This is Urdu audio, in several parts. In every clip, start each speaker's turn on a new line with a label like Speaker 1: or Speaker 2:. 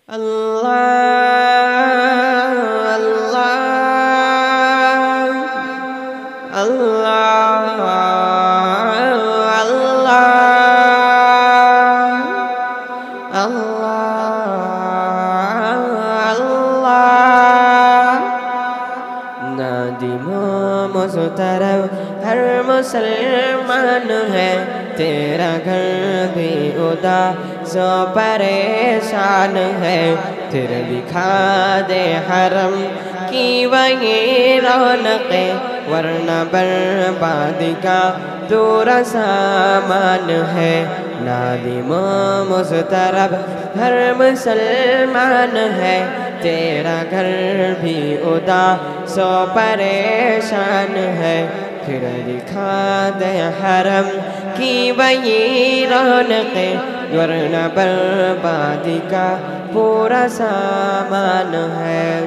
Speaker 1: ہر مسلمان ہے تیرا گھر بھی اداس و پریشان ہے، پھر دکھا دے حرم کی وہی رونقیں، ورنہ بربادی کا پورا سامان ہے۔ نادم و مضطرب ہر مسلمان ہے تیرا گھر بھی اداس و پریشان ہے، پھر دکھا دے حرم کی وہی رونقیں، ورنہ بربادی کا پورا سامان ہے۔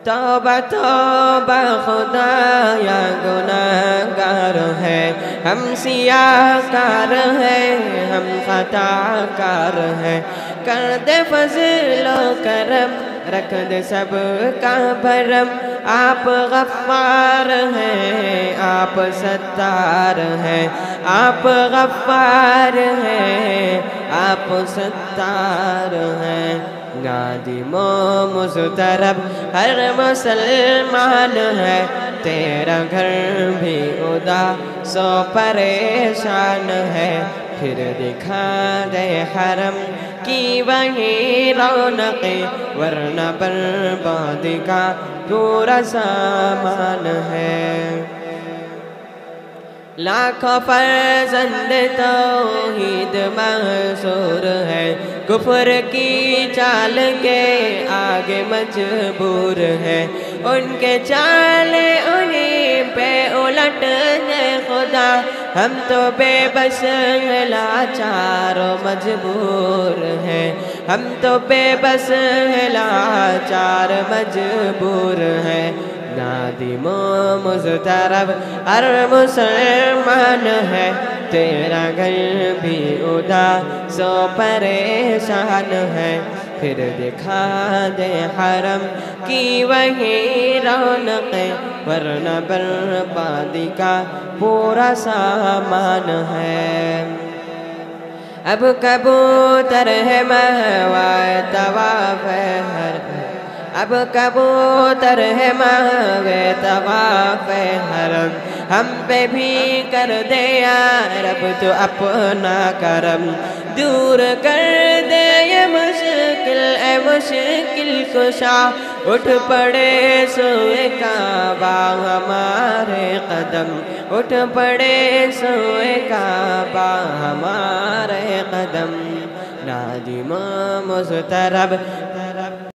Speaker 1: توبہ توبہ خدایا گناہگار ہے، ہم سیاہ کار ہیں، ہم خطا کار ہیں، کر دے فضل و کرم، رکھ دے سب کا بھرم، آپ غفار ہیں، آپ ستار ہیں، آپ غفار ہیں، آپ ستار ہیں۔ نادم و مضطرب ہر مسلمان ہے تیرا گھر بھی اداس و پریشان ہے، پھر دکھا دے حرم کی وہی رونقیں، ورنہ بربادی کا پورا سامان ہے۔ لاکھوں فرزند توحید محصور ہے، کفر کی چال کے آگے مجبور ہے، ان کے چالے انہیں پہ الٹ دے خدا، ہم تو بے بس ہیں لاچار و مجبور ہیں، ہم تو بے بس ہیں لاچار مجبور ہیں۔ نادم و مضطرب ہر مسلمان ہے تیرا گھر بھی اداس و پریشان ہے، پھر دکھا دے حرم کی وہی رونقیں، ورنہ بربادی کا پورا سامان ہے۔ اب کبوتر ہے مہوائے طواف حرم، اب کبوتر ہے مہوائے طواف حرم، ہم پہ بھی کر دے یا رب تو اپنا کرم، دور کر دے یہ مشکل اے مشکل کشا، اٹھ پڑے سوئے کعبہ ہمارے قدم، اٹھ پڑے سوئے کعبہ ہمارے قدم۔ نادم و مضطرب